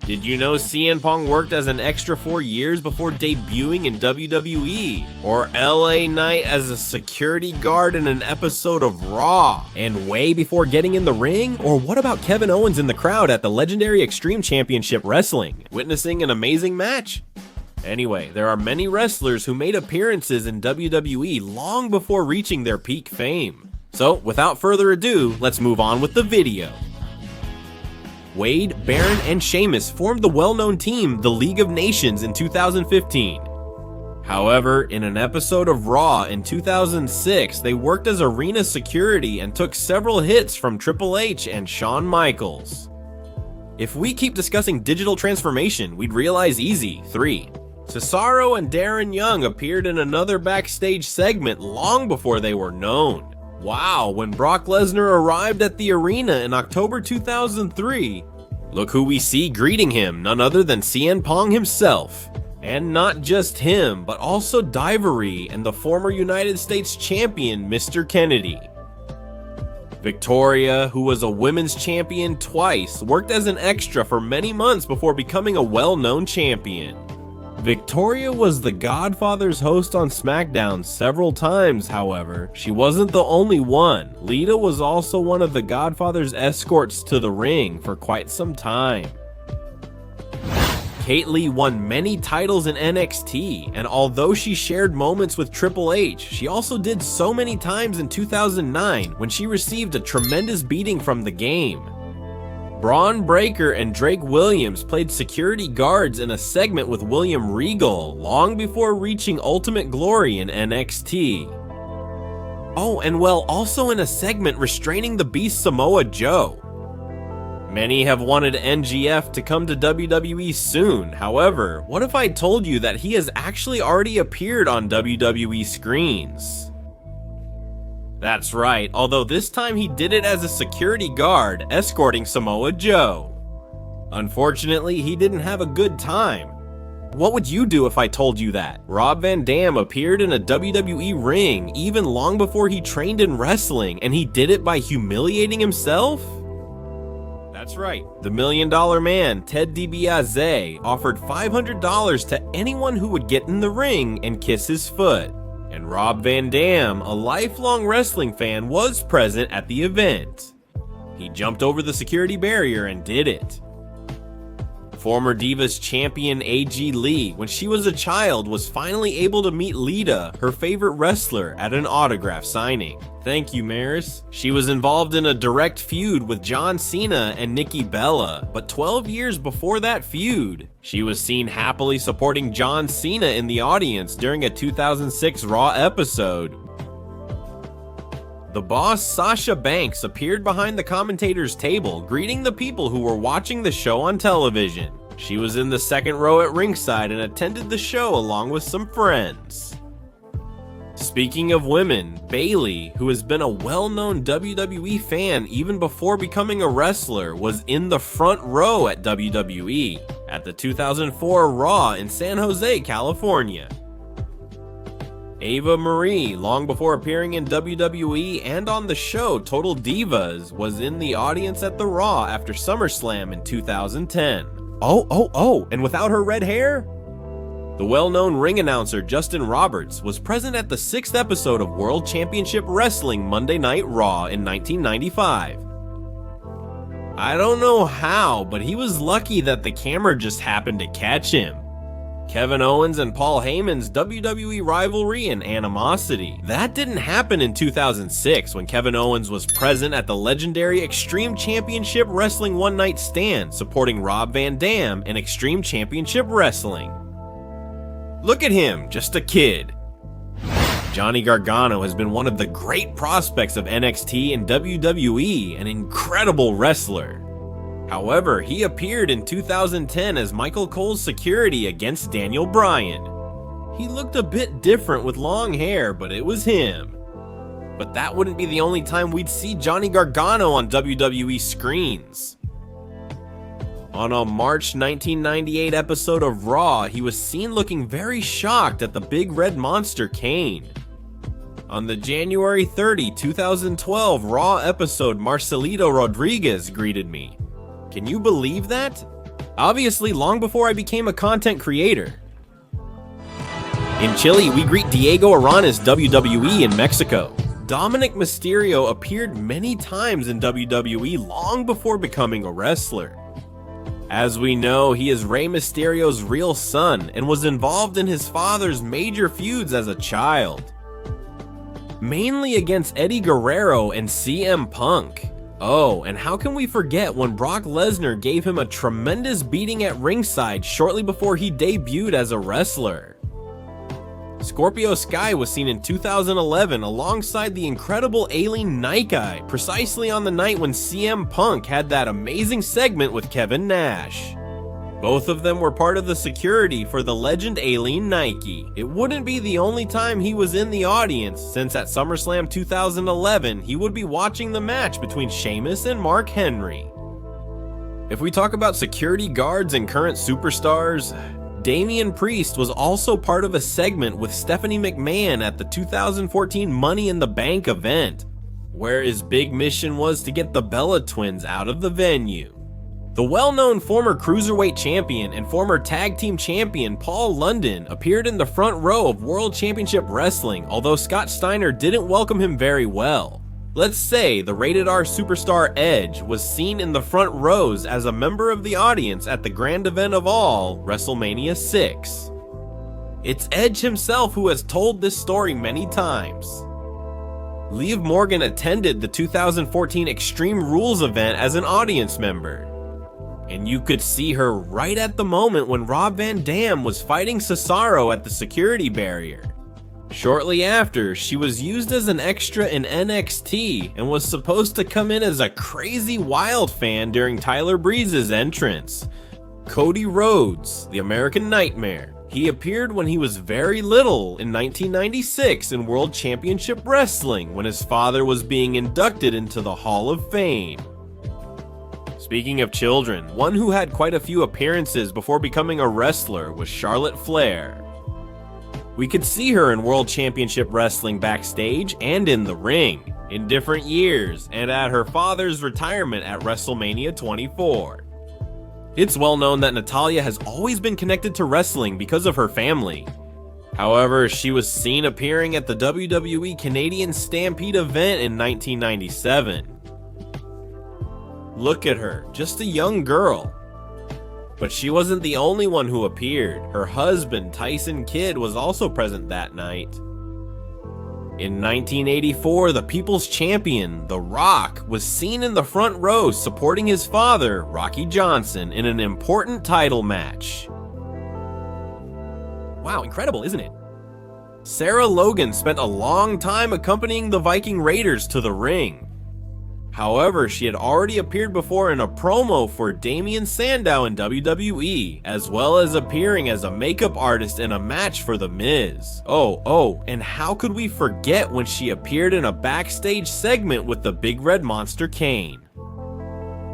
Did you know CM Punk worked as an extra 4 years before debuting in WWE? Or LA Knight as a security guard in an episode of Raw? And way before getting in the ring? Or what about Kevin Owens in the crowd at the legendary Extreme Championship Wrestling, witnessing an amazing match? Anyway, there are many wrestlers who made appearances in WWE long before reaching their peak fame. So, without further ado, let's move on with the video. Wade, Baron, and Sheamus formed the well-known team, the League of Nations, in 2015. However, in an episode of Raw in 2006, they worked as arena security and took several hits from Triple H and Shawn Michaels. If we keep discussing digital transformation, we'd realize easy 3. Cesaro and Darren Young appeared in another backstage segment long before they were known. Wow, when Brock Lesnar arrived at the arena in October 2003, look who we see greeting him, none other than CM Punk himself. And not just him, but also Divery and the former United States champion, Mr. Kennedy. Victoria, who was a women's champion twice, worked as an extra for many months before becoming a well-known champion. Victoria was the Godfather's host on SmackDown several times, however. She wasn't the only one. Lita was also one of the Godfather's escorts to the ring for quite some time. Kate Lee won many titles in NXT, and although she shared moments with Triple H, she also did so many times in 2009 when she received a tremendous beating from the game. Braun Breaker and Drake Williams played security guards in a segment with William Regal long before reaching Ultimate Glory in NXT. Oh, and well, also in a segment restraining the Beast Samoa Joe. Many have wanted NGF to come to WWE soon. However, what if I told you that he has actually already appeared on WWE screens? That's right, although this time he did it as a security guard, escorting Samoa Joe. Unfortunately, he didn't have a good time. What would you do if I told you that? Rob Van Dam appeared in a WWE ring even long before he trained in wrestling, and he did it by humiliating himself? That's right, the $1 Million Man, Ted DiBiase, offered $500 to anyone who would get in the ring and kiss his foot. And Rob Van Dam, a lifelong wrestling fan, was present at the event. He jumped over the security barrier and did it. Former Divas champion A.G. Lee, when she was a child, was finally able to meet Lita, her favorite wrestler, at an autograph signing. Thank you, Maris. She was involved in a direct feud with John Cena and Nikki Bella, but 12 years before that feud, she was seen happily supporting John Cena in the audience during a 2006 Raw episode. The boss, Sasha Banks, appeared behind the commentator's table, greeting the people who were watching the show on television. She was in the second row at ringside and attended the show along with some friends. Speaking of women, Bayley, who has been a well-known WWE fan even before becoming a wrestler, was in the front row at WWE at the 2004 Raw in San Jose, California. Ava Marie, long before appearing in WWE and on the show Total Divas, was in the audience at the Raw after SummerSlam in 2010. And without her red hair? The well-known ring announcer Justin Roberts was present at the 6th episode of World Championship Wrestling Monday Night Raw in 1995. I don't know how, but he was lucky that the camera just happened to catch him. Kevin Owens and Paul Heyman's WWE rivalry and animosity. That didn't happen in 2006 when Kevin Owens was present at the legendary Extreme Championship Wrestling One Night Stand supporting Rob Van Dam in Extreme Championship Wrestling. Look at him, just a kid. Johnny Gargano has been one of the great prospects of NXT and WWE, an incredible wrestler. However, he appeared in 2010 as Michael Cole's security against Daniel Bryan. He looked a bit different with long hair, but it was him. But that wouldn't be the only time we'd see Johnny Gargano on WWE screens. On a March 1998 episode of Raw, he was seen looking very shocked at the big red monster Kane. On the January 30, 2012 Raw episode, Marcelito Rodriguez greeted me. Can you believe that? Obviously, long before I became a content creator. In Chile, we greet Diego Aranis WWE in Mexico. Dominic Mysterio appeared many times in WWE long before becoming a wrestler. As we know, he is Rey Mysterio's real son and was involved in his father's major feuds as a child, mainly against Eddie Guerrero and CM Punk. Oh, and how can we forget when Brock Lesnar gave him a tremendous beating at ringside shortly before he debuted as a wrestler. Scorpio Sky was seen in 2011 alongside the incredible Aileen Nike, precisely on the night when CM Punk had that amazing segment with Kevin Nash. Both of them were part of the security for the legend Aileen Nike. It wouldn't be the only time he was in the audience, since at SummerSlam 2011 he would be watching the match between Sheamus and Mark Henry. If we talk about security guards and current superstars, Damian Priest was also part of a segment with Stephanie McMahon at the 2014 Money in the Bank event, where his big mission was to get the Bella Twins out of the venue. The well-known former Cruiserweight Champion and former Tag Team Champion Paul London appeared in the front row of World Championship Wrestling, although Scott Steiner didn't welcome him very well. Let's say the Rated R superstar Edge was seen in the front rows as a member of the audience at the grand event of all, WrestleMania 6. It's Edge himself who has told this story many times. Liv Morgan attended the 2014 Extreme Rules event as an audience member, and you could see her right at the moment when Rob Van Dam was fighting Cesaro at the security barrier. Shortly after, she was used as an extra in NXT and was supposed to come in as a crazy wild fan during Tyler Breeze's entrance. Cody Rhodes, the American Nightmare. He appeared when he was very little in 1996 in World Championship Wrestling when his father was being inducted into the Hall of Fame. Speaking of children, one who had quite a few appearances before becoming a wrestler was Charlotte Flair. We could see her in World Championship Wrestling backstage and in the ring, in different years, and at her father's retirement at WrestleMania 24. It's well known that Natalya has always been connected to wrestling because of her family. However, she was seen appearing at the WWE Canadian Stampede event in 1997. Look at her, just a young girl. But she wasn't the only one who appeared. Her husband, Tyson Kidd, was also present that night. In 1984, the People's Champion, The Rock, was seen in the front row supporting his father, Rocky Johnson, in an important title match. Wow, incredible, isn't it? Sarah Logan spent a long time accompanying the Viking Raiders to the ring. However, she had already appeared before in a promo for Damien Sandow in WWE, as well as appearing as a makeup artist in a match for The Miz. Oh, and how could we forget when she appeared in a backstage segment with the Big Red Monster Kane?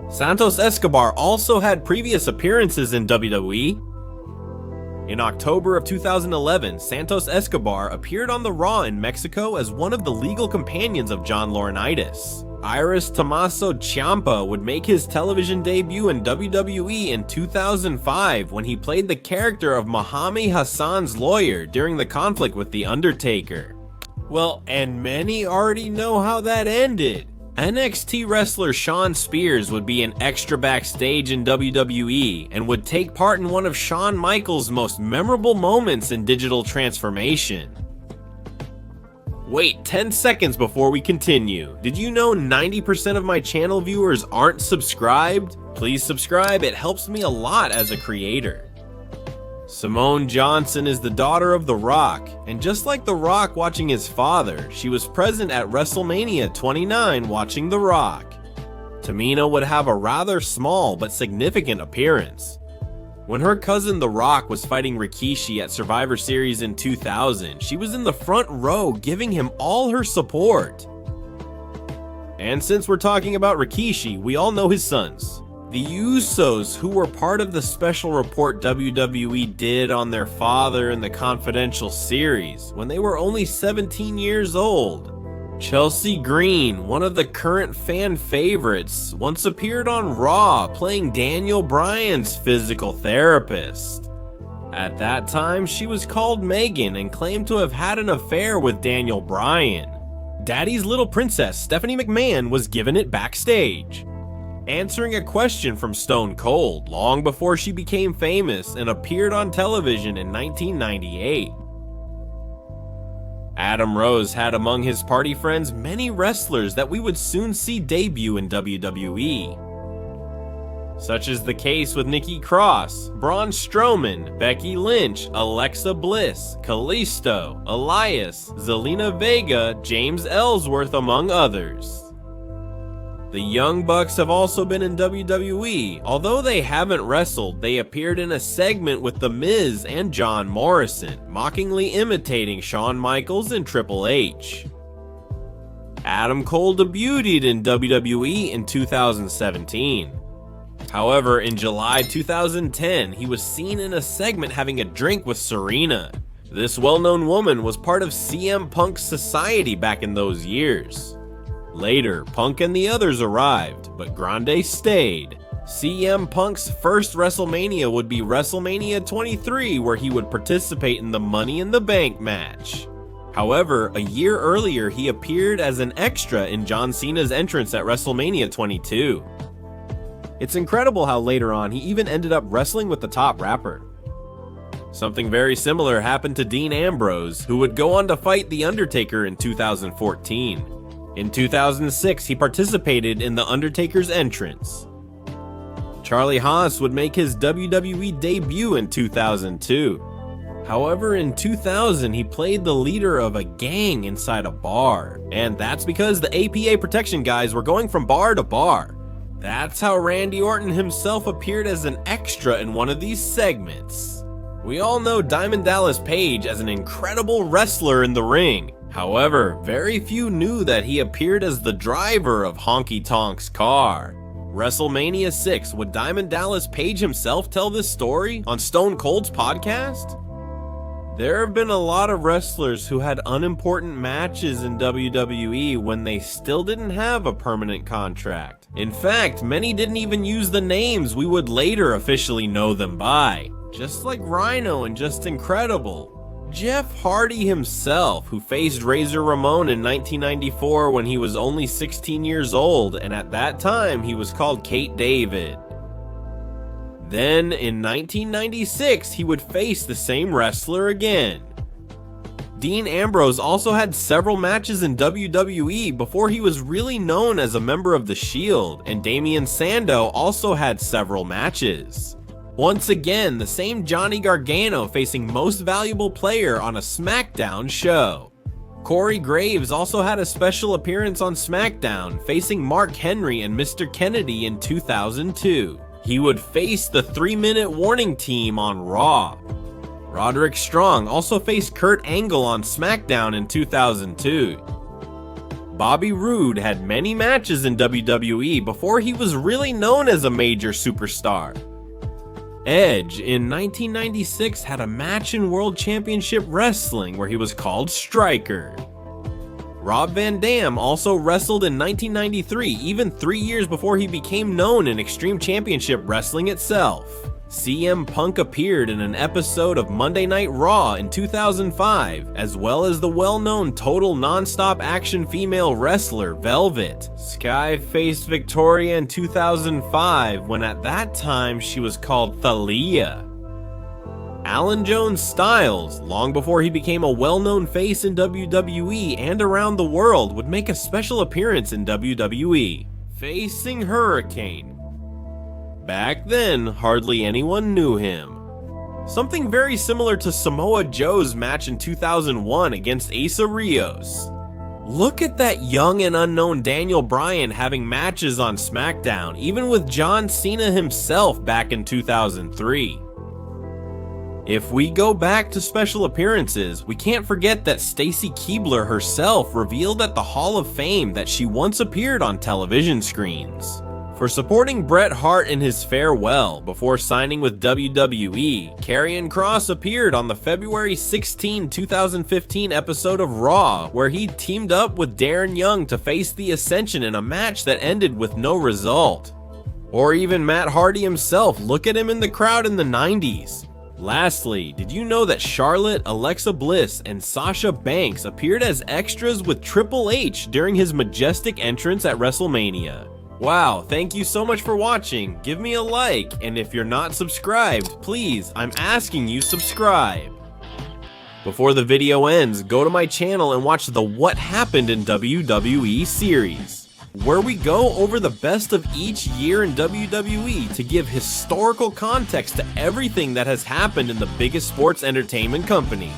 Santos Escobar also had previous appearances in WWE. In October of 2011, Santos Escobar appeared on the Raw in Mexico as one of the legal companions of John Laurinaitis. Iris Tommaso Ciampa would make his television debut in WWE in 2005 when he played the character of Muhammad Hassan's lawyer during the conflict with The Undertaker. Well, and many already know how that ended. NXT wrestler Shawn Spears would be an extra backstage in WWE and would take part in one of Shawn Michaels' most memorable moments in digital transformation. Wait 10 seconds before we continue. Did you know 90% of my channel viewers aren't subscribed? Please subscribe, it helps me a lot as a creator. Simone Johnson is the daughter of The Rock, and just like The Rock watching his father, she was present at WrestleMania 29 watching The Rock. Tamina would have a rather small but significant appearance. When her cousin The Rock was fighting Rikishi at Survivor Series in 2000, she was in the front row giving him all her support. And since we're talking about Rikishi, we all know his sons. The Usos, who were part of the special report WWE did on their father in the Confidential series when they were only 17 years old. Chelsea Green, one of the current fan favorites, once appeared on Raw playing Daniel Bryan's physical therapist. At that time, she was called Megan and claimed to have had an affair with Daniel Bryan. Daddy's little princess, Stephanie McMahon, was given it backstage, answering a question from Stone Cold long before she became famous and appeared on television in 1998. Adam Rose had among his party friends many wrestlers that we would soon see debut in WWE. Such is the case with Nikki Cross, Braun Strowman, Becky Lynch, Alexa Bliss, Kalisto, Elias, Zelina Vega, James Ellsworth, among others. The Young Bucks have also been in WWE. Although they haven't wrestled, they appeared in a segment with The Miz and John Morrison, mockingly imitating Shawn Michaels and Triple H. Adam Cole debuted in WWE in 2017. However, in July 2010, he was seen in a segment having a drink with Serena. This well-known woman was part of CM Punk's society back in those years. Later, Punk and the others arrived, but Grande stayed. CM Punk's first WrestleMania would be WrestleMania 23, where he would participate in the Money in the Bank match. However, a year earlier, he appeared as an extra in John Cena's entrance at WrestleMania 22. It's incredible how later on he even ended up wrestling with the top rapper. Something very similar happened to Dean Ambrose, who would go on to fight The Undertaker in 2014. In 2006, he participated in The Undertaker's entrance. Charlie Haas would make his WWE debut in 2002. However, in 2000, he played the leader of a gang inside a bar, and that's because the APA protection guys were going from bar to bar. That's how Randy Orton himself appeared as an extra in one of these segments. We all know Diamond Dallas Page as an incredible wrestler in the ring. However, very few knew that he appeared as the driver of Honky Tonk's car. WrestleMania 6, would Diamond Dallas Page himself tell this story on Stone Cold's podcast? There have been a lot of wrestlers who had unimportant matches in WWE when they still didn't have a permanent contract. In fact, many didn't even use the names we would later officially know them by. Just like Rhino and Just Incredible. Jeff Hardy himself, who faced Razor Ramon in 1994 when he was only 16 years old, and at that time he was called Kate David. Then, in 1996, he would face the same wrestler again. Dean Ambrose also had several matches in WWE before he was really known as a member of The Shield, and Damian Sandow also had several matches. Once again, the same Johnny Gargano facing Most Valuable Player on a SmackDown show. Corey Graves also had a special appearance on SmackDown, facing Mark Henry and Mr. Kennedy in 2002. He would face the 3-Minute Warning Team on Raw. Roderick Strong also faced Kurt Angle on SmackDown in 2002. Bobby Roode had many matches in WWE before he was really known as a major superstar. Edge, in 1996, had a match in World Championship Wrestling where he was called Striker. Rob Van Dam also wrestled in 1993, even 3 years before he became known in Extreme Championship Wrestling itself. CM Punk appeared in an episode of Monday Night Raw in 2005, as well as the well-known total non-stop action female wrestler Velvet. Sky faced Victoria in 2005, when at that time she was called Thalia. Alan Jones Styles, long before he became a well-known face in WWE and around the world, would make a special appearance in WWE, facing Hurricane. Back then, hardly anyone knew him. Something very similar to Samoa Joe's match in 2001 against Asa Rios. Look at that young and unknown Daniel Bryan having matches on SmackDown, even with John Cena himself back in 2003. If we go back to special appearances, we can't forget that Stacy Keibler herself revealed at the Hall of Fame that she once appeared on television screens. For supporting Bret Hart in his farewell before signing with WWE, Karrion Kross appeared on the February 16, 2015 episode of Raw, where he teamed up with Darren Young to face the Ascension in a match that ended with no result. Or even Matt Hardy himself, look at him in the crowd in the 90s. Lastly, did you know that Charlotte, Alexa Bliss, and Sasha Banks appeared as extras with Triple H during his majestic entrance at WrestleMania? Wow, thank you so much for watching. Give me a like, and if you're not subscribed, please, I'm asking you subscribe. Before the video ends, go to my channel and watch the What Happened in WWE series, where we go over the best of each year in WWE to give historical context to everything that has happened in the biggest sports entertainment company.